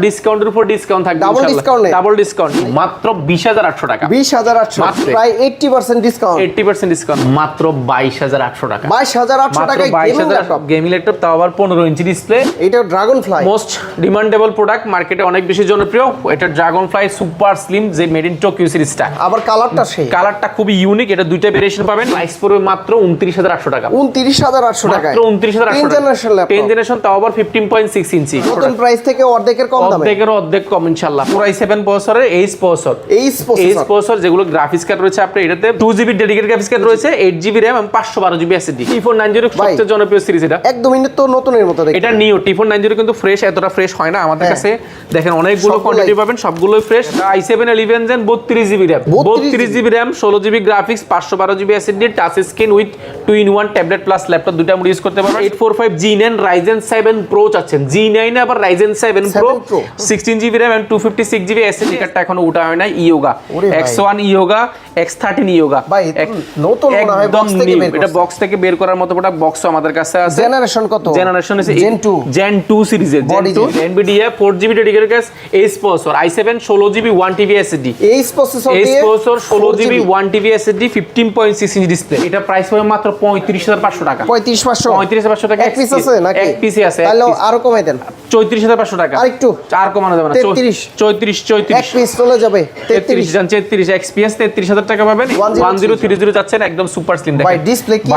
ডিসকাউন্টের উপর ডিসকাউন্ট থাকবে ডাবল ডিসকাউন্ট ডাবল ডিসকাউন্ট মাত্র 20800 টাকা 20800 প্রায় 80% ডিসকাউন্ট 80% ডিসকাউন্ট মাত্র 22800 টাকা 22800 টাকায় গেমিং ল্যাপটপ তাও আবার 15 ইঞ্চি ডিসপ্লে এটা dragon fly most demandable product মার্কেটে অনেক বেশি জনপ্রিয় এটা ড্রাগন ফ্লাই সুপার স্লিম যে মেড ইন টোকিও সিরিজটা আবার কালারটা সেই কালারটা খুবই ইউনিক এটা দুইটা ভেরিয়েশন পাবেন প্রাইস পড়বে মাত্র 29800 টাকা 29800 টাকায় মাত্র 29800 টাকা 10 জেনারেশন ল্যাপটপ 10 জেনারেশন তাও আবার 15.6 ইঞ্চি নতুন প্রাইস থেকে অর্ধেকের কম দামে অর্ধেক কম ইনশাআল্লাহ পুরো i7 প্রসেসরের এইচ প্রসেসর যেগুলো গ্রাফিক্স কার্ড রয়েছে আপনার এটাতে 2GB ডেডিকেটেড গ্রাফিক্স কার্ড রয়েছে 8GB RAM এবং 512GB SSD T490 সবচেয়ে জনপ্রিয় সিরিজ এটা একদমই তো নতুনের মতো দেখতে এটা নিও T490 কিন্তু ফ্রেশ এতটা ফ্রেশ হয় না আমাদের কাছে দেখেন অনেকগুলো কোয়ান্টিটি পাবেন সবগুলোই fresh i7 11 Gen 32GB RAM 32GB RAM 16GB graphics 512GB SSD touch screen with 2-in-1 tablet plus laptop দুটো আমরা ইউজ করতে পারবেন 845 G9 Ryzen 7 Pro চাচ্ছেন G9 আবার Ryzen 7 Pro 16GB RAM and 256GB SSD কার্ডটা এখনো ওঠা হয় না yoga X1 yoga X13 yoga ভাই নতুন মনে হয় বক্স থেকে বের এটা বক্স থেকে বের করার মতো একটা বক্স আমাদের কাছে আছে জেনারেশন কত জেনারেশন আছে Gen 2 সিরিজের Gen 2 NVIDIA 4GB dedicated graphics H processor i7 16GB 1TB SSD H processor 16GB 1TB SSD 15.6 inch display এটা প্রাইস হবে মাত্র 35500 টাকা 35500 টাকা এক পিস আছে নাকি এক পিসই আছে তাহলে আরো কমাই দেন 34500 টাকা আরেকটু চার কমানো যাবে না 34 এক পিস চলে যাবে 33 জান 33 XPS 33000 টাকা পাবেন 1030 যাচ্ছেন একদম সুপার স্লিম দেখেন ভাই ডিসপ্লে কি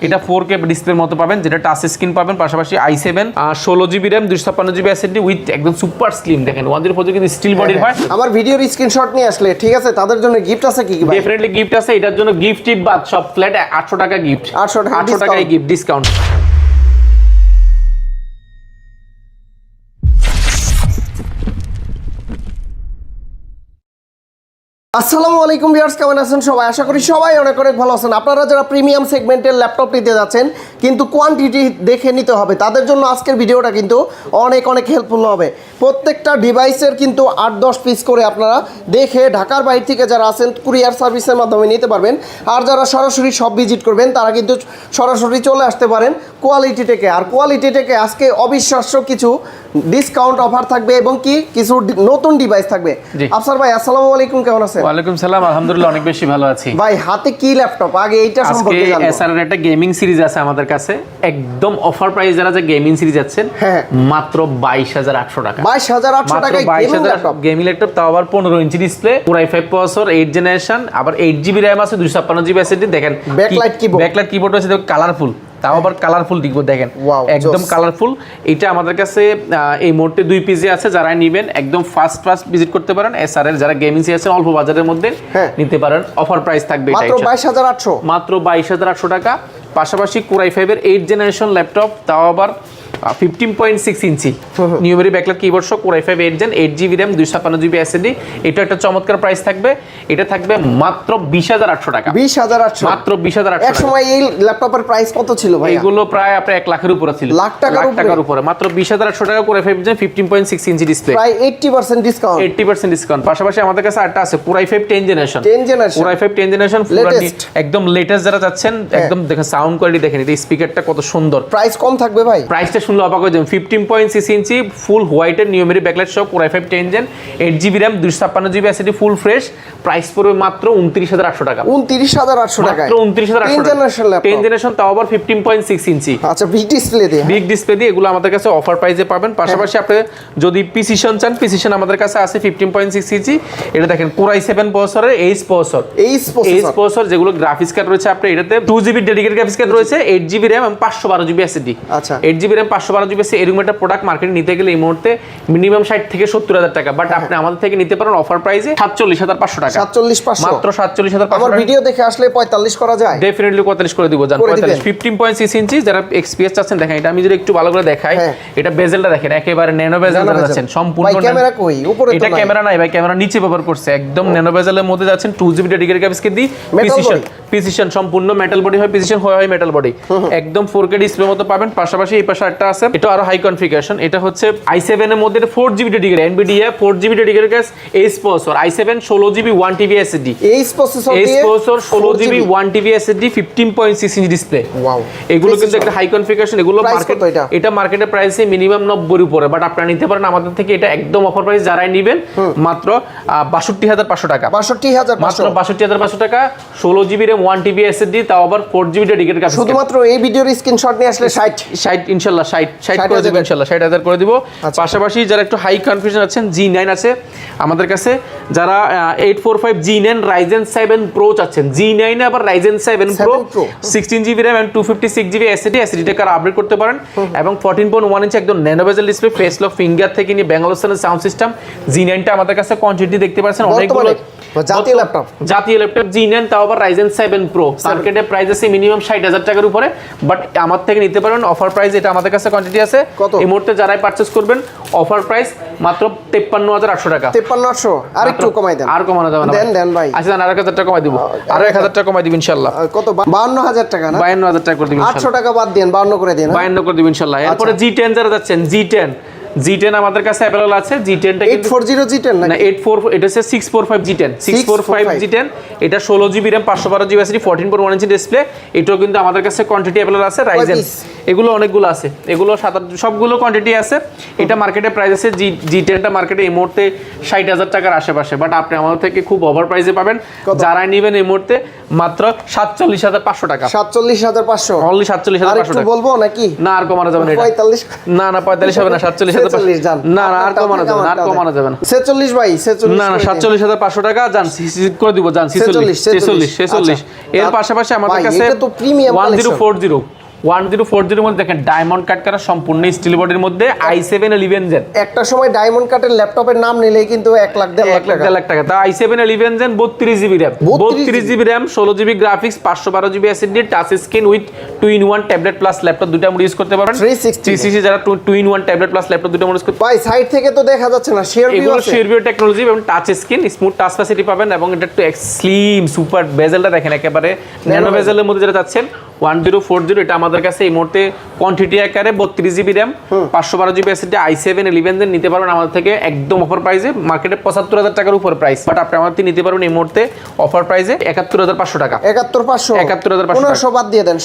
এটা 4K ডিসপ্লের মতো পাবেন যেটা টাচ স্ক্রিন পাবেন পাশাপাশি i7 16GB RAM 256GB SSD with একদম সুপার স্লিম দেখেন 104 কিন্তু স্টিল বডির হয় আমার ভিডিওর স্ক্রিনশট নিয়ে আসলে ঠিক আছে তাদের জন্য গিফট আছে কি ভাই ডেফিনেটলি গিফট আছে এটার জন্য গিফট টিপ বাদ সব ফ্ল্যাট 800 টাকা গিফট 800 টাকায় গিফট ডিসকাউন্ট আসসালামু আলাইকুম ভিউয়ার্স কেমন আছেন সবাই আশা করি সবাই অনেক অনেক ভালো আছেন আপনারা যারা প্রিমিয়াম সেগমেন্টের ল্যাপটপ নিতে যাচ্ছেন কিন্তু কোয়ান্টিটি দেখে নিতে হবে তাদের জন্য আজকের ভিডিওটা কিন্তু অনেক অনেক হেল্পফুল হবে প্রত্যেকটা ডিভাইসের কিন্তু 8-10 পিস করে আপনারা দেখে ঢাকার বাইরে থেকে যারা আছেন কুরিয়ার সার্ভিসের মাধ্যমে নিতে পারবেন আর যারা সরাসরি সব ভিজিট করবেন তারা কিন্তু সরাসরি চলে আসতে পারেন কোয়ালিটি থেকে আর কোয়ালিটি থেকে আজকে অবিশ্বাস্য কিছু ডিসকাউন্ট অফার থাকবে এবং কি কিছু নতুন ডিভাইস থাকবে আফসার ভাই আসসালামু আলাইকুম কেমন আছেন ওয়ালাইকুম সালাম আলহামদ্দুলিল্লাহ অনেক বেশি ভালো আছি ভাই হাতে কি ল্যাপটপ আগে এইটা সম্পর্কে জানবো এসআর এর একটা গেমিং সিরিজ আছে আমাদের কাছে একদম অফার প্রাইস যারা যে গেমিং সিরিজ আছেন মাত্র 22800 টাকা 22800 টাকায় গেমিং ল্যাপটপ তাও আবার 15 ইঞ্চি ডিসপ্লে পুরো i5 প্রসেসর 8 জেনারেশন আবার 8GB RAM আছে 256GB SSD দেখেন ব্যাকলাইট কিবোর্ড আছে দেখো কালারফুল তাও আবার কালারফুল দিকবো দেখেন একদম কালারফুল এটা আমাদের কাছে এই মুহূর্তে 2 পিসে আছে যারা নেবেন একদম ফার্স্ট ভিজিট করতে পারেন এসআর এর যারা গেমিং সি আছে অল্প বাজারের মধ্যে নিতে পারেন অফার প্রাইস থাকবে এটা মাত্র 22800 টাকা পাশাপাশি Core i5 এর 8 জেনারেশন ল্যাপটপ তাও আবার 15.6 ইঞ্চি নিউমেরি ব্যাকলাইট কিবোর্ড সহ Core i5 8 Gen 8GB RAM 256GB SSD এটা একটা চমৎকার প্রাইস থাকবে এটা থাকবে মাত্র 20800 টাকা 20800 মাত্র 20800 এক সময় এই ল্যাপটপের প্রাইস কত ছিল ভাই এগুলো প্রায় আপনার 1 লাখের উপরে ছিল লাখ টাকার উপরে মাত্র 20800 টাকা Core i5 Gen 15.6 inch display প্রায় 80% ডিসকাউন্ট 80% ডিসকাউন্ট পাশাপাশি আমাদের কাছে আরেকটা আছে Core i5 10 generation Core i5 10 generation একদম লেটেস্ট যারা চাচ্ছেন একদম দেখেন সাউন্ড কোয়ালিটি দেখেন এটা স্পিকারটা কত সুন্দর প্রাইস কম থাকবে ভাই প্রাইসটা শুনলে অবাক হয়ে যাবেন 15.6 ইঞ্চি ফুল হোয়াইটের নিউমেরি ব্যাকলাইট সহ Core i5 10 Gen 8GB RAM 256GB SSD full fresh price পড়বে মাত্র 29800 টাকা 29800 টাকা মাত্র 29800 টাকা 10 জেনারেশন তাও আবার 15.6 ইঞ্চি আচ্ছা বিগ ডিসপ্লে দিয়ে এগুলো আমাদের কাছে অফার প্রাইসে পাবেন পাশাপাশি আপনি যদি প্রিসিশন চান প্রিসিশন আমাদের কাছে আছে 15.6 ইঞ্চি এটা দেখেন Core i7 প্রসেসরের এইচ প্রসেসর যেগুলো গ্রাফিক্স কার্ড রয়েছে আপনি এটাতে 2GB ডেডিকেটেড গ্রাফিক্স কার্ড রয়েছে 8GB RAM এবং 512GB SSD আচ্ছা 8GB RAM 512GB SSD এরকম একটা প্রোডাক্ট মার্কেটে নিতে গেলে এই মুহূর্তে মিনিমাম 60 থেকে 70000 টাকা বাট আপনি আমাদের থেকে নিতে পারেন অফার প্রাইসে 47500 টাকা 47500 মাত্র 47500 আমার ভিডিও দেখে আসলে 45 করা যায় ডেফিনেটলি 45 করে দিব জান 45 15.6 ইঞ্চি যারা এক্সপিএস চাচ্ছেন দেখেন এটা আমি যদি একটু ভালো করে দেখাই এটা বেজেলটা দেখেন একেবারে ন্যানো বেজেল যাচ্ছেন সম্পূর্ণ ভাই ক্যামেরা কই উপরে তো এটা ক্যামেরা নাই ভাই ক্যামেরা নিচে ব্যবহার করছে একদম ন্যানো বেজেলের মধ্যে যাচ্ছেন 2GB ডেডিকেটেড গ্রাফিক্স কার্ড দি প্রিসিশন সম্পূর্ণ মেটাল বডি হয় প্রিসিশন হয় মেটাল বডি একদম 4K ডিসপ্লে মতো পাবেন পাশাপাশি এই পাশে একটা আছে, এটা আরো হাই কনফিগারেশন। এটা হচ্ছে i7 এর মধ্যে 4GB dedicated NVIDIA 4GB dedicated H processor, i7 16GB 1TB SSD, H processor 16GB 1TB SSD 15.6 inch display. Wow, এগুলো কিন্তু একটা হাই কনফিগারেশন। এগুলো মার্কেট, এটা মার্কেটের প্রাইসে মিনিমাম 90 উপরে, বাট আপনারা নিতে পারেন আমাদের থেকে। এটা একদম অফার প্রাইস, যারাই নেবেন মাত্র 62,500 টাকা, 62,500 টাকা, 16GB RAM 1TB SSD, তাও আবার 4GB ডেডিকেটেড গ্রাফিক্স। শুধুমাত্র এই ভিডিওর স্ক্রিনশট নিয়ে আসলে 60 ইনশাআল্লাহ 60 করে দিব, ইনশাআল্লাহ 60,000 করে দিব। পাশাপাশি যারা একটু হাই কনফিগারেশন আছেন, G9 আছে আমাদের কাছে। যারা 845 G9 Ryzen 7 Pro চাচ্ছেন, G9 আবার Ryzen 7 Pro 16GB RAM and 256GB SSD, SSD-টাকে আপডেট করতে পারেন। এবং 14.1 ইঞ্চি একদম nano bezel display, face lock, finger থেকে নিয়ে ব্যাঙ্গালোর সাউন্ড সিস্টেম। G9টা আমাদের কাছে কোয়ান্টিটি দেখতে পাচ্ছেন অনেকগুলো, জাতীয় ল্যাপটপ G9, তাও আবার Ryzen 7 Pro। মার্কেটে প্রাইস আছে মিনিমাম 60,000 টাকার উপরে, বাট আমার থেকে নিতে পারেন অফার প্রাইস। এটা আমাদের কাছে কোয়ান্টিটি আছে। এই মুহূর্তে যারাই পারচেজ করবেন অফার প্রাইস মাত্র 53,800 টাকা। 53,800 আর একটু কমাই দেন। আর কমানো যাবে না, দেন ভাই। আচ্ছা, আর 1,000 টাকা কমাই দিব, আর 1,000 টাকা কমাই দিব ইনশাআল্লাহ। কত? 52,000 টাকা না? 52,000 টাকা করে দিব ইনশাআল্লাহ। 800 টাকা বাদ দেন, 52 করে দেন। 52 করে দিব ইনশাআল্লাহ। এরপরে G10 যারা যাচ্ছেন, G10 আমাদের কাছে अवेलेबल আছে। G10টা কিন্তু 840 G10 না 84, এটা হচ্ছে 645 G10 এটা 16GB RAM 512GB SSD 14.1 inch display. এটাও কিন্তু আমাদের কাছে কোয়ান্টিটি अवेलेबल আছে। Ryzen এগুলো অনেকগুলো আছে, এগুলো সবগুলো কোয়ান্টিটি আছে। এটা মার্কেটে প্রাইস আছে, G10টা মার্কেটে এই মুহূর্তে 60,000 টাকার আশেপাশে, বাট আপনি আমাদের থেকে খুব ওভার প্রাইসে পাবেন। যারা নেবেন এই মুহূর্তে মাত্র 47,500 টাকা। 47,500 অনলি 47,500 টাকা। বলবো নাকি? না, আর কমানো যাবে না। 45 না 45 হবে না, 47,500 না, আর কমানো যাবে না, আর কমানো যাবে না। 46 ভাই, 46 না 47,500 টাকা যান, করে দিব, যান 46। এর পাশাপাশি আমাদের কাছে এটা তো প্রিমিয়াম 1040 মধ্যে দেখেন ডায়মন্ড কাট করা সম্পূর্ণ স্টিল বডির মধ্যে i7 11 Gen। একটা সময় ডায়মন্ড কাটের ল্যাপটপের নাম নিলেই কিন্তু 1 লাখ 1.5 লাখ টাকা। তা i7 11 Gen 32GB RAM, 32GB RAM, 16GB graphics, 512GB SSD, touch screen with 2-in-1 tablet plus laptop, দুটো মোড ইউজ করতে পারবেন। 360 যারা 2-in-1 ট্যাবলেট প্লাস ল্যাপটপ দুটো মোড ইউজ করতে ভাই। সাইড থেকে তো দেখা যাচ্ছে না, শেয়ার ভিউ আছে, শেয়ার ভিউ টেকনোলজি এবং touch screen, smooth touch facility পাবেন। এবং এটা একটু স্লিম সুপার বেজেলটা দেখেন, একেবারে ন্যানো বেজেলের মধ্যে যেটা যাচ্ছেন 1040। এটা আমাদের কাছে এই মুহূর্তে কোয়ান্টিটি আকারে 32GB RAM 512GB SSD i7 11 Gen নিতে পারবেন আমাদের থেকে একদম অফার প্রাইসে। মার্কেটে 75,000 টাকার উপর প্রাইস, বাট আপনি আমাদের থেকে নিতে পারবেন এই মুহূর্তে অফার প্রাইসে 71,500 টাকা। 71,500 বাদ দিয়ে দেন,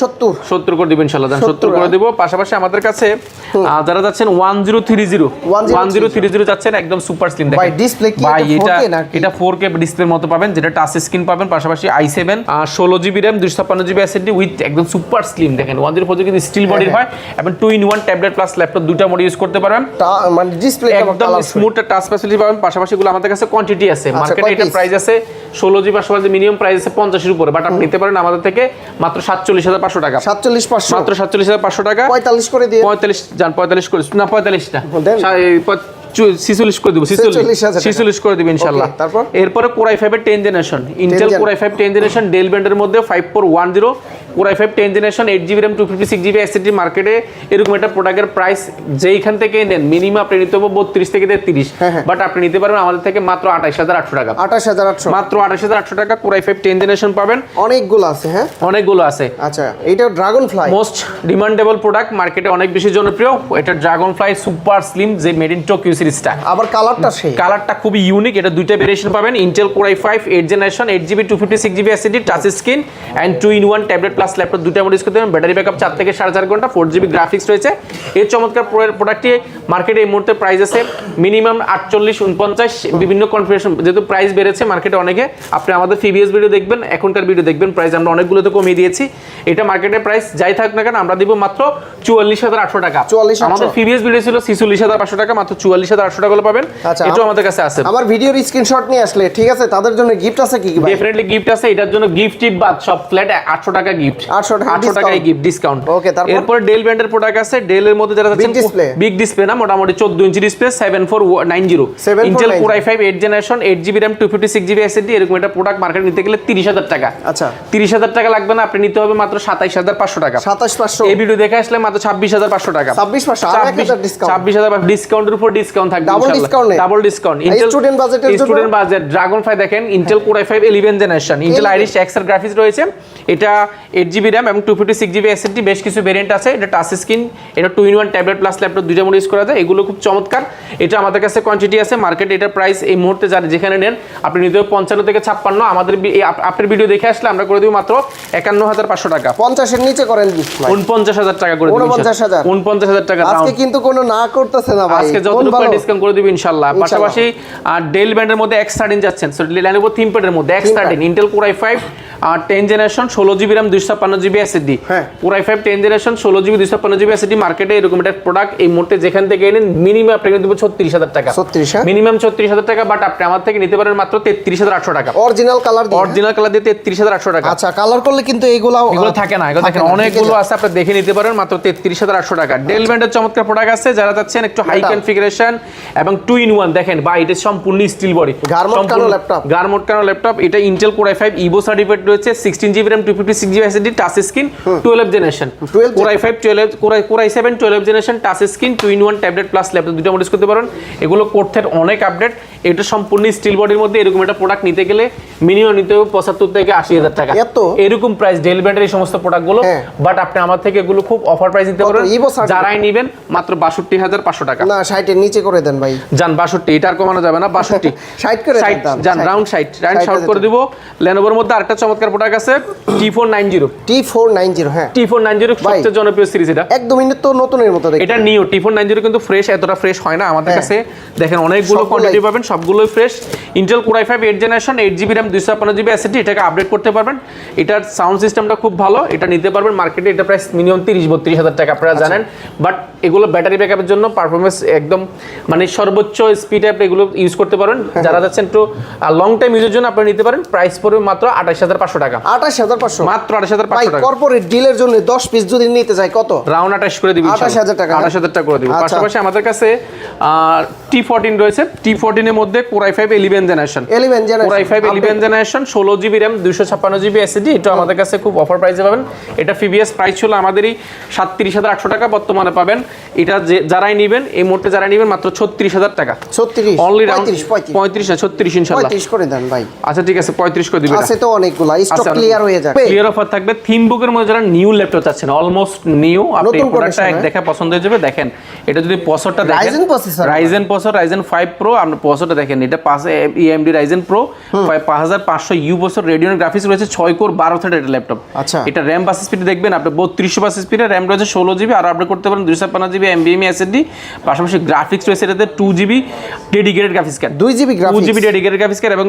70 করে দিবেন ইনশাআল্লাহ। 70 করে দিব। পাশাপাশি আমাদের কাছে যারা যাচ্ছেন 1030 যাচ্ছেন একদম সুপার স্লিম দেখেন ভাই। ডিসপ্লে কি এটা 4K ডিসপ্লের মতো পাবেন, যেটা টাচ স্ক্রিন পাবেন। পাশাপাশি i7 16GB RAM 256GB SSD with একদম সুপার স্লিম দেখেন। 1040 কিন্তু স্টিল বডির হয় এবং 2-in-1 ট্যাবলেট প্লাস ল্যাপটপ দুটো মোড ইউজ করতে পারবেন। মানে ডিসপ্লে একদম স্মুথ টাচ ফ্যাসিলিটি পাবেন। পাশাপাশি এগুলো আমাদের কাছে কোয়ান্টিটি আছে। মার্কেটে এটা প্রাইস আছে 16GB 512 মিনিমাম প্রাইস আছে 50 এর উপরে, বাট আপনি নিতে পারেন আমাদের থেকে মাত্র 47,500 টাকা। 47,500 মাত্র 47,500 টাকা। 45 করে দিয়ে 45 জান 45 করে না 45 না 46 করে দিব, 46 করে দিব ইনশাআল্লাহ। এরপরে Core i5 এর 10 generation, Intel Core i5 10 generation del ব্র্যান্ডের মধ্যে 5410 Core i5 10 generation 8GB RAM 256GB SSD। মার্কেটে এরকম একটা প্রোডাক্টের প্রাইস যেইখান থেকে নেন মিনিমাম আপনি নিতে হবে 32 থেকে 33, বাট আপনি নিতে পারবেন আমাদের থেকে মাত্র 28,800 টাকা। 28,800 মাত্র 28,800 টাকা Core i5 10 জেনারেশন পাবেন। অনেকগুলো আছে, হ্যাঁ অনেকগুলো আছে। আচ্ছা, এটা ড্রাগনফ্লাই মোস্ট ডিমান্ডেবল প্রোডাক্ট, মার্কেটে অনেক বেশি জনপ্রিয়। এটা ড্রাগনফ্লাই সুপার স্লিম যে মেড ইন টোকিও সিরিজটা। আবার কালারটা খুবই ইউনিক। এটা দুইটা ভেরিয়েশন পাবেন, Intel Core i5 8 generation 8GB 256GB SSD touch screen and 2-in-1 tablet plus laptop দুটো মোড ইউজ করতে পারবেন। ব্যাটারি ব্যাকআপ 4 থেকে 4.5 ঘন্টা, 4GB গ্রাফিক্স রয়েছে। এই চমৎকার প্রোডাক্টটি মার্কেটে এই মুহূর্তে প্রাইস আছে মিনিমাম 48-49, বিভিন্ন কনফিগারেশন। যেহেতু প্রাইস বেড়েছে মার্কেটে অনেকে, আপনি আমাদের প্রিভিয়াস ভিডিও দেখবেন, এখনকার ভিডিও দেখবেন, প্রাইস আমরা অনেকগুলোতে কমিয়ে দিয়েছি। এটা মার্কেটে প্রাইস যাই থাক না কেন আমরা দিব মাত্র 44,800 টাকা। আমাদের প্রিভিয়াস ভিডিও ছিল 46,500 টাকা, মাত্র 44,800 টাকা পাবেন। এটা আমাদের কাছে আছে। আমার ভিডিওর স্ক্রিনশট নিয়ে আসলে ঠিক আছে, তাদের জন্য গিফট আছে কি ভাই? ডেফিনেটলি গিফট আছে। এটার জন্য গিফট টিপ বাদ সব ফ্ল্যাট 800 টাকা গিফট, 800 টাকায় গিফট ডিসকাউন্ট। ওকে, এরপর ডেল ব্র্যান্ডের প্রোডাক্ট আছে। ডেলের মধ্যে যারা যাচ্ছেন বিগ ডিসপ্লে না, মোটামুটি 14 inch display 7490 Intel Core i5 8 generation 8GB RAM 256GB SSD। এরকম একটা প্রোডাক্ট মার্কেটে নিতে গেলে 30,000 টাকা। আচ্ছা, 30,000 টাকা লাগবে না, আপনি নিতে হবে মাত্র 27,500 টাকা। 27,500 এই ভিডিও দেখে আসলে মাত্র 26,500 টাকা। 26,500 ডিসকাউন্ট, 26,000 ডিসকাউন্টের উপর ডিসকাউন্ট থাকবে ইনশাআল্লাহ। Double discount. Student budget Dragonfly দেখেন, Intel Core i5 11 generation, Intel Iris Xe graphics রয়েছে। এটা 8GB RAM এবং 256GB SSD বেশ কিছু ভেরিয়েন্ট আছে। এটা টাচ স্ক্রিন, এটা 2-in-1 ট্যাবলেট প্লাস ল্যাপটপ দুইটা মোড ইউজ করা যায়। এগুলো খুব চমৎকার। এটা আমাদের কাছে কোয়ান্টিটি আছে, মার্কেটে এটার প্রাইস এই মুহূর্তে যারা যেখানে নেন আপনি নিতে 55 থেকে 56। আমাদের আপনার ভিডিও দেখে আসলে আমরা করে দিব মাত্র 51500 টাকা। 50 এর নিচে করেন 49000 টাকা করে দিব। 49000 টাকা আজকে কিন্তু কোনো না করতেছে না ভাই, আজকে যতটুকু ডিসকাউন্ট করে দিব ইনশাআল্লাহ। পাশাপাশি ডেল ব্র্যান্ডের মধ্যে X13 যাচ্ছেন, সো Lenovo ThinkPad এর মধ্যে X13 Intel Core i5 10 generation 16GB RAM 256GB SSD। Core i5 10 generation 16GB 256GB SSD মার্কেটে এরকম একটা প্রোডাক্ট এই মুহূর্তে যেখান থেকে নেন মিনিমাম আপনাকে দেব 36000 টাকা। 36 মিনিমাম 36000 টাকা, বাট আপনি আমার থেকে নিতে পারেন মাত্র 33800 টাকা। অরিজিনাল কালার দিয়ে, অরিজিনাল কালার দিয়ে 33800 টাকা। আচ্ছা, কালার করলে কিন্তু এগুলো থাকে না, এগুলো দেখেন অনেকগুলো আছে, আপনি দেখে নিতে পারেন মাত্র 33800 টাকা। ডেল ব্র্যান্ডের চমৎকার প্রোডাক্ট আছে, যারা চাচ্ছেন একটু হাই কনফিগারেশন এবং 2-in-1 দেখেন বা এটা সম্পূর্ণ স্টিল বডি, গার্মোট কানো ল্যাপটপ। এটা Intel Core i5 Evo certified রয়েছে, 16GB RAM 256GB SSD touch screen 12 generation. Core i5 12 Core i7 12 generation touch screen 2-in-1 tablet plus laptop দুটো মোড ইউজ করতে পারেন। এগুলো কোর্থের অনেক আপডেট। এটা সম্পূর্ণ স্টিল বডির মধ্যে এরকম একটা প্রোডাক্ট নিতে গেলে মিনিমাম নিতে হবে 75 থেকে 80000 টাকা। এরকম প্রাইস ডেল ব্র্যান্ডের এই সমস্ত প্রোডাক্টগুলো, বাট আপনি আমার থেকে এগুলো খুব অফার প্রাইস নিতে পারেন। যারাই নেবেন মাত্র 62500 টাকা। না 60 এর নিচে করে দেন ভাই। জান 62, এটা আর কমানো যাবে না। 62 60 করে দেন, জান রাউন্ড 60 করে দিব। Lenovoর মধ্যে আরেকটা চমৎকার প্রোডাক্ট আছে T490। হ্যাঁ, T490 সবচেয়ে জনপ্রিয় সিরিজ। এটা একদম তো নতুনের মতো দেখতে। এটা নিও T490 কিন্তু ফ্রেশ, এতটা ফ্রেশ হয় না আমাদের কাছে। দেখেন অনেকগুলো কোয়ান্টিটি পাবেন, সবগুলোই fresh. Intel Core i5 8 generation 8GB RAM 256GB SSD, এটাকে আপডেট করতে পারবেন। এটার সাউন্ড সিস্টেমটা খুব ভালো, এটা নিতে পারবেন মার্কেটে। এটা প্রাইস মিনিমাম 30-32 টাকা আপনারা জানেন, বাট এগুলো ব্যাটারি ব্যাকআপের জন্য পারফরম্যান্স একদম মানে সর্বোচ্চ স্পিড অ্যাপ এগুলো ইউজ করতে পারবেন। যারা যাচ্ছেন একটু লং টাইম ইউজের জন্য আপনি নিতে পারেন। প্রাইস পড়বে মাত্র 28500 টাকা। 28500 মাত্র 28500 টাকা। কর্পোরেট ডিলের জন্য 10 পিস যদি নিতে চাই কত? রাউন্ড 28 করে দিবি। 28000 টাকা। 28000 টাকা করে দিবি। পাশাপাশি আমাদের কাছে T14 রয়েছে। T14 এর মধ্যে Core i5 11 generation. Core i5 11 generation 16GB RAM 256GB SSD। এটা আমাদের কাছে খুব অফার প্রাইসে পাবেন। এটা প্রিভিয়াস প্রাইস ছিল আমাদেরই 37800 টাকা, বর্তমানে পাবেন এটা যারাই নেবেন এই মুহূর্তে যারাই নেবেন মাত্র 36000 টাকা। 36 অনলি রাউন্ড 35 না 36 ইনশাআল্লাহ। 35 করে দেন ভাই। আচ্ছা ঠিক আছে 35 করে দিবেন। আছে তো অনেকগুলো, স্টক ক্লিয়ার হয়ে যাবে। ক্লিয়ার অফার থাকবে। থিমবুকের মধ্যে যারা নিউ ল্যাপটপ চাচ্ছেন, অলমোস্ট নিউ, আপনি প্রোডাক্টটা এক দেখা পছন্দ হয়ে যাবে। দেখেন এটা যদি প্রসেসরটা দেখেন, Ryzen প্রসেসর Ryzen 5 Pro, আপনি প্রসেসরটা দেখেন, এটা 5 AMD Ryzen Pro 5500U processor, Radeon graphics রয়েছে 6 কোর 12 থ্রেড এটা ল্যাপটপ। আচ্ছা, এটা RAM বাস স্পিড দেখবেন আপনি 3200 বাস স্পিডে, RAM রয়েছে 16GB, আর আপডেট করতে পারেন 256GB NVMe SSD। পাশাপাশি গ্রাফিক্স রয়েছে এটাতে 2GB dedicated graphics card, 2GB dedicated graphics card এবং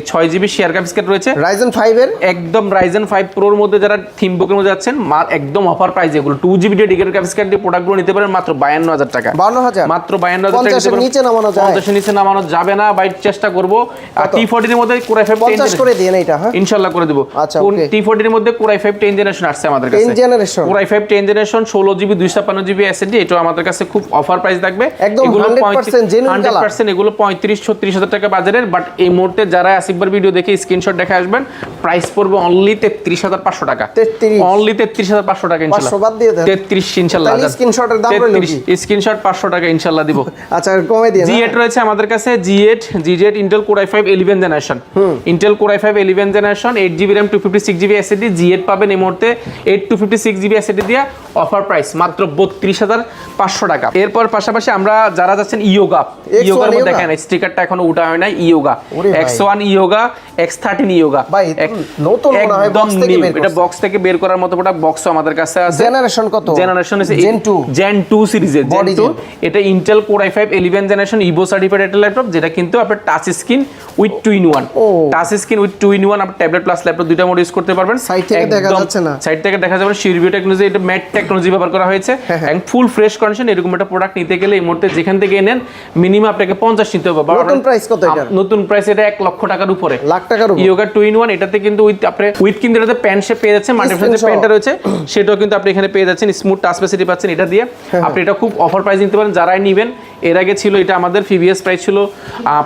6GB শেয়ার গ্রাফিক্স কার্ড রয়েছে। Ryzen 5 এর একদম Ryzen 5 Pro এর মধ্যে যারা থিমবুকের মধ্যে যাচ্ছেন একদম অফার প্রাইস এগুলো 2GB ডেডিকেটেড গ্রাফিক্স কার্ড দিয়ে প্রোডাক্টগুলো নিতে পারেন মাত্র 52000 টাকা। 52000 মাত্র 52000 টাকা। 50 এর নিচে নামানো যায়? 50 এর নিচে নামানো যাবে না, বাইট চেষ্টা করব। আর T14 এর মধ্যে Core i5 50 করে দেন এটা। হ্যাঁ ইনশাআল্লাহ করে দেব। T14 এর মধ্যে Core i5 10 জেনারেশন আসছে আমাদের কাছে। 10 generation Core i5 10 generation 16GB 256GB SSD, এটা আমাদের কাছে খুব অফার প্রাইস থাকবে। এগুলো 100% জেনুইন কালার। 100% এগুলো 35-36000 টাকা বাজারের, বাট এই মুহূর্তে যারা আসিকবার ভিডিও দেখে স্ক্রিনশট দেখে আসবেন প্রাইস পড়বে অনলি 33500 টাকা। 33 অনলি 33500 টাকা ইনশাআল্লাহ। 500 বাদ দিয়ে দেন। 33 ইনশাআল্লাহ। তাহলে স্ক্রিনশটের দাম হলো কি? স্ক্রিনশট 500 টাকা ইনশাআল্লাহ দিব। আচ্ছা কমে দিন। G8 রয়েছে আমাদের কাছে, G8 Intel Core i5 11 generation. Intel Core i5 11 generation 8GB RAM 256GB SSD। G8 পাবেন এই মুহূর্তে 8-256GB SSD দিয়ে অফার প্রাইস মাত্র 32500 টাকা। এরপর পাশাপাশি আমরা যারা যাচ্ছেন ইয়োগার মধ্যে দেখেন স্টিকারটা এখনো উঠা হয় নাই। Yoga X1 yoga X13 yoga ভাই নতুন মনে হয় বক্স থেকে বের করা। এটা বক্স থেকে বের করার মতো প্রোডাক্ট বক্সও আমাদের কাছে আছে। জেনারেশন কত? জেনারেশন আছে Gen 2 সিরিজের Gen 2। এটা Intel Core i5 11 generation Evo certified একটা ল্যাপটপ, যেটা কিন্তু আপনার touch screen with 2-in-1, touch screen with 2-in-1, আপনি ট্যাবলেট প্লাস ল্যাপটপ দুইটা মোড ইউজ করতে পারবেন। সাইড থেকে দেখা যাচ্ছে না, সাইড থেকে দেখা যাবে শিরবিও টেকনোলজি, এটা ম্যাট টেকনোলজি ব্যবহার করা হয়েছে এবং ফুল ফ্রেশ কন্ডিশন। এরকম একটা প্রোডাক্ট নিতে গেলে এই মুহূর্তে যেখান থেকে নেন মিনিমাম আপনাকে 50 নিতে হবে। নতুন প্রাইস কত এটা? নতুন প্রাইস এটা 1 লক্ষ টাকার উপরে, লাখ টাকার উপরে। ইয়োগা 2-in-1 এটাতে কিন্তু উইথ কিন্তু এটাতে প্যান্ট শেপ পেয়ে যাচ্ছেন, মাল্টিফাংশনাল প্যান্টটা রয়েছে সেটাও কিন্তু আপনি এখানে পেয়ে যাচ্ছেন। স্মুথ টাচ ফ্যাসিলিটি পাচ্ছেন এটা দিয়ে। আপনি এটা খুব অফার প্রাইস নিতে পারেন যারাই নেবেন। এর আগে ছিল এটা আমাদের প্রিভিয়াস প্রাইস ছিল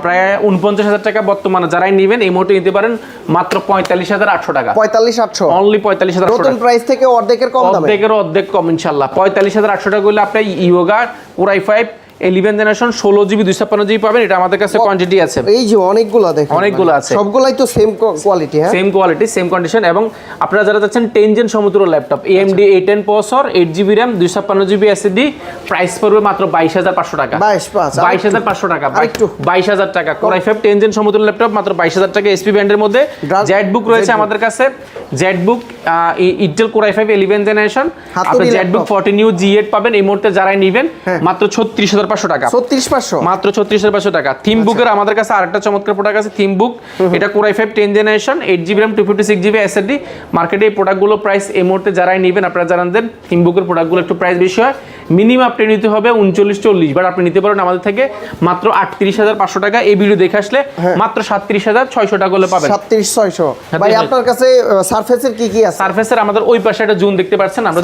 প্রায় 49000 টাকা, বর্তমানে যারাই নেবেন এই মুহূর্তে নিতে পারেন মাত্র 45800 টাকা। 45800 অনলি 45800 নতুন প্রাইস থেকে অর্ধেকের কম দামে, অর্ধেকের অর্ধেক কম ইনশাআল্লাহ। 45800 টাকা করলে আপনি yoga Core i5 11 generation 16GB 256GB পাবেন, এটা আমাদের কাছে কোয়ান্টিটি আছে। এই যে অনেকগুলো দেখেন, অনেকগুলো আছে, সবগুলাই তো সেম কোয়ালিটি। হ্যাঁ, সেম কোয়ালিটি সেম কন্ডিশন। এবং আপনারা যারা যাচ্ছেন 10 জেন সমতুল্য laptop, AMD A10 processor, 8GB RAM, 256GB SSD, price পড়বে মাত্র 22500 টাকা। 22500 টাকা, 22000 টাকা। Core i5 10 জেন সমতুল্য ল্যাপটপ মাত্র 22000 টাকা। SP ব্যান্ডের মধ্যে জেটবুক রয়েছে আমাদের কাছে, Jetbook Intel Core i5 11 generation, আপনি জেটবুক 14 U G8 পাবেন। এই মুহূর্তে যারাই নেবেন মাত্র 36500 টাকা, 36500 মাত্র 36500 টাকা। থিম বুকের আমাদের কাছে আরেকটা চমৎকার প্রোডাক্ট আছে, থিম বুক। এটা Core i5 10 generation, 8GB RAM, 256GB SSD। মার্কেটে এই প্রোডাক্টগুলো প্রাইস এই মুহূর্তে যারাই নেবেন আপনারা জানেন থিম বুকের প্রোডাক্টগুলো একটু প্রাইস বেশি হয়। মিনিমাম আপনি নিতে হবে 39-40, বাট আপনি নিতে পারেন আমাদের থেকে মাত্র 38500 টাকা। এই ভিডিও দেখে আসলে মাত্র 37600 টাকা হলে পাবেন। 37600। ভাই আপনার কাছে সারফেসের কি কি আছে? সারফেসের আমাদের ওই পাশে একটা জোন দেখতে পাচ্ছেন, আমরা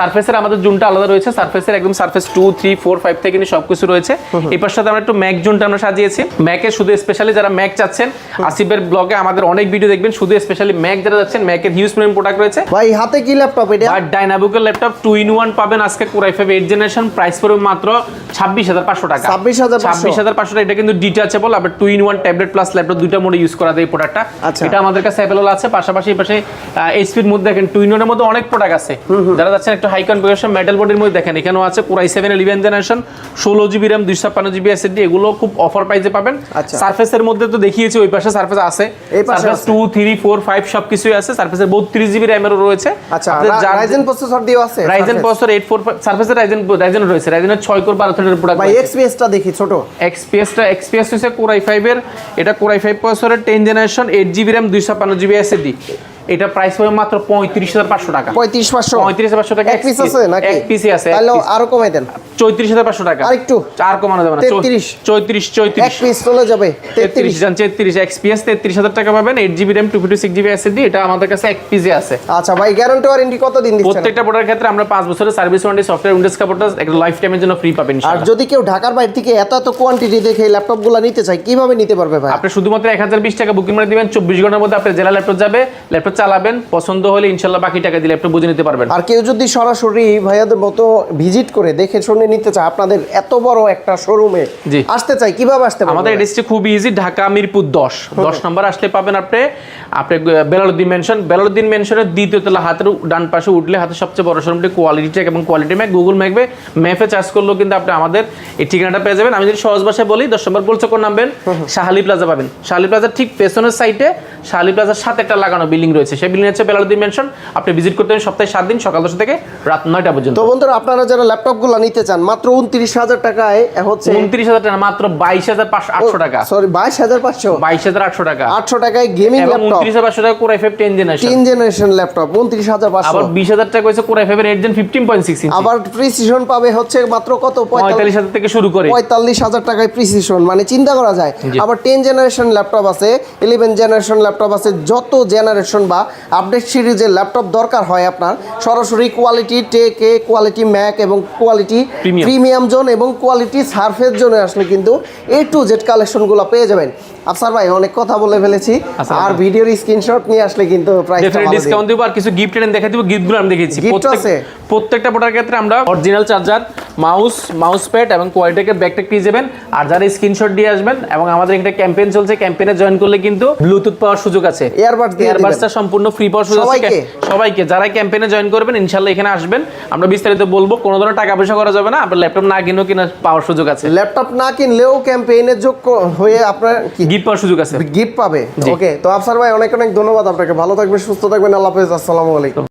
সারফেসের আমাদের জোনটা আলাদা রয়েছে। সারফেসের একদম সারফেস 2, 3, 4, 5 থেকে নিয়ে সবকিছু রয়েছে। এই পাশটাতে আমরা একটু ম্যাক জোনটা আমরা সাজিয়েছি। ম্যাকের শুধু স্পেশালি যারা ম্যাক চাচ্ছেন, আসিফের ব্লগে আমাদের অনেক ভিডিও দেখবেন, শুধু স্পেশালি ম্যাক যারা যাচ্ছেন, ম্যাকের হিউজ পরিমাণ প্রোডাক্ট রয়েছে। ভাই হাতে কি ল্যাপটপ এটা? আর ডাইনাবুকের ল্যাপটপ 2-in-1 পাবেন আজকে Core i5 8 জেনারেশন, প্রাইস পড়বে মাত্র 26500 টাকা। 26500 টাকা। এটা কিন্তু ডিটাচেবল, আবার 2-in-1 ট্যাবলেট প্লাস ল্যাপটপ দুইটা মোডে ইউজ করা যায় এই প্রোডাক্টটা। এটা আমাদের কাছে अवेलेबल আছে। পাশাপাশি এই পাশে এইচপির মধ্যে দেখেন 2-in-1 এর মধ্যে অনেক প্রোডাক্ট আছে। যারা যাচ্ছেন একটু হাই কনফিগারেশন মেটাল বডির মধ্যে দেখেন, এখানেও আছে Core i7 11 generation, 16GB RAM, 256GB SSD, এগুলো খুব অফার প্রাইসে পাবেন। সারফেসের মধ্যে তো দেখিয়েছি, ওই পাশে সারফেস আছে, সারফেস 2, 3, 4, 5 সবকিছুই আছে। সারফেসের 32GB RAM এরও রয়েছে। আচ্ছা, রাইজেন প্রসেসর দিও আছে? রাইজেন প্রসেসর 845, সারফেসের রাইজেন রয়েছে, রাইজেনের 6 কোর 12 থ্রেডের প্রোডাক্ট। ভাই এক্সপিএসটা দেখি ছোট। এক্সপিএস হচ্ছে Core i5 এর, এটা Core i5 প্রসেসরের 10 generation, 8GB RAM, 256GB SSD। এটা প্রাইস হবে মাত্র 35500 টাকা। 35500 টাকা। এক পিস আছে নাকি? এক পিসই আছে। তাহলে আরো কমাই দেন, 34500 টাকা। আরেকটু আর কমানো যাবে না। 34 এক পিস চলে যাবে 33 জান 33 এক্সপিএস 33000 টাকা পাবেন, 8GB RAM, 256GB SSD। এটা আমাদের কাছে এক পিসে আছে। আচ্ছা ভাই, গ্যারান্টি ওয়ারেন্টি কত দিন দিচ্ছেন? প্রত্যেকটা প্রোডাক্টের ক্ষেত্রে আমরা 5 বছরের সার্ভিস ওয়ারেন্টি, সফটওয়্যার উইন্ডোজ কাপড়টা একটা লাইফ টাইমের জন্য ফ্রি পাবেন ইনশাআল্লাহ। আর যদি কেউ ঢাকার বাইরে থেকে এত কোয়ান্টিটি দেখে এই ল্যাপটপগুলো নিতে চায়, কিভাবে নিতে পারবে ভাই? আপনি শুধুমাত্র 1020 টাকা বুকিং করে দিবেন, 24 ঘন্টার মধ্যে আপনার জেলা ল্যাপটপ যাবে, ল্যাপটপ চালাবেন, পছন্দ হলে ইনশাআল্লাহ বাকি টাকা দিলে ল্যাপটপ বুঝে নিতে পারবেন। আর কেউ যদি সরাসরি ভাইয়াদের মতো ভিজিট করে দেখে শুনে নিতে চায়, আপনাদের এত বড় একটা শোরুমে আসতে চাই, কিভাবে আসতে পারবে? আমাদের অ্যাড্রেসটি খুব ইজি, ঢাকা মিরপুর 10 নম্বর আসলে পাবেন আপনি বেলালউদ্দিন মেনশনের দ্বিতীয় তলা, হাতের ডান পাশে উঠলে হাতের সবচেয়ে বড় শোরুমটি কোয়ালিটি টেক এবং কোয়ালিটি ম্যাক। গুগল ম্যাপে চার্জ করলেও কিন্তু আপনি আমাদের এই ঠিকানাটা পেয়ে যাবেন। আমি যদি সহজ ভাষায় বলি, 10 নম্বর গোলচক্কর নামবেন, শাহালি প্লাজা পাবেন। শাহালি প্লাজার ঠিক পেছনের সাইডে শাহালি প্লাজার সাথে একটা লাগানো বিল্ডিং রয়েছে, সেই বিল্ডিং হচ্ছে বেলালউদ্দিন মেনশন। আপনি ভিজিট করতে পারেন সপ্তাহে 7 দিন, সকাল 10 থেকে রাত 9টা পর্যন্ত। তো বন্ধুরা, আপনারা যারা ল্যাপটপগুলো নিতে চান মাত্র 29000 টাকায় হচ্ছে 29000 টাকা, মাত্র 22800 টাকা, সরি 22500, 22800 টাকা, 800 টাকায় গেমিং ল্যাপটপ, 29500 টাকা Core i5 10 জেনারেশন ল্যাপটপ 29500। আবার 20000 টাকা হইছে Core i5 এর 8 Gen 15.6 ইঞ্চি। আবার প্রিসিশন পাবে হচ্ছে মাত্র কত? 45000 থেকে শুরু করে 45000 টাকায় প্রিসিশন, মানে চিন্তা করা যায়। আবার 10 জেনারেশন ল্যাপটপ আছে, 11 জেনারেশন ল্যাপটপ আছে। যত জেনারেশন বা আপডেট সিরিজের ল্যাপটপ দরকার হয় আপনার, সরাসরি কোয়ালিটি টেক, কোয়ালিটি ম্যাক এবং কোয়ালিটি প্রিমিয়াম জোন এবং কোয়ালিটি সারফেস জোনে আসলে কিন্তু A to Z কালেকশনগুলো পেয়ে যাবেন। আফসার ভাই, অনেক কথা বলে ফেলেছি, আর ভিডিওর স্ক্রিনশট নিয়ে আসলে কিন্তু প্রাইসটা ভালো ডিসকাউন্ট দিব, আর কিছু গিফট এনে দেখাই দিব। গিফটগুলো আমি দেখিয়েছি। প্রত্যেকটা প্রোডাক্টের ক্ষেত্রে আমরা অরিজিনাল চার্জার, মাউস প্যাড এবং কোয়ালিটিকের ব্যাকটেক পেয়ে যাবেন। আর যারা স্ক্রিনশট দিয়ে আসবেন, এবং আমাদের একটা ক্যাম্পেইন চলছে, ক্যাম্পেইনে জয়েন করলে কিন্তু ব্লুটুথ পাওয়ার সুযোগ আছে, ইয়ারবাডসটা সম্পূর্ণ ফ্রি পাওয়ার সুযোগ আছে সবাইকে। যারা ক্যাম্পেইনে জয়েন করবেন ইনশাআল্লাহ এখানে আসবেন, আমরা বিস্তারিত বলবো। কোনো ধরনের টাকা পয়সা করা যাবে না, আপনার ল্যাপটপ না কিনেও কিনা পাওয়ার সুযোগ আছে। ল্যাপটপ না কিনলেও ক্যাম্পেইনে যোগ্য হয়ে আপনার গিফট পাওয়ার সুযোগ আছে, গিফট পাবে। ওকে, তো আফসার ভাই অনেক অনেক ধন্যবাদ আপনাকে। ভালো থাকবেন, সুস্থ থাকবেন, আল্লাহ হাফেজ, আসসালামু আলাইকুম।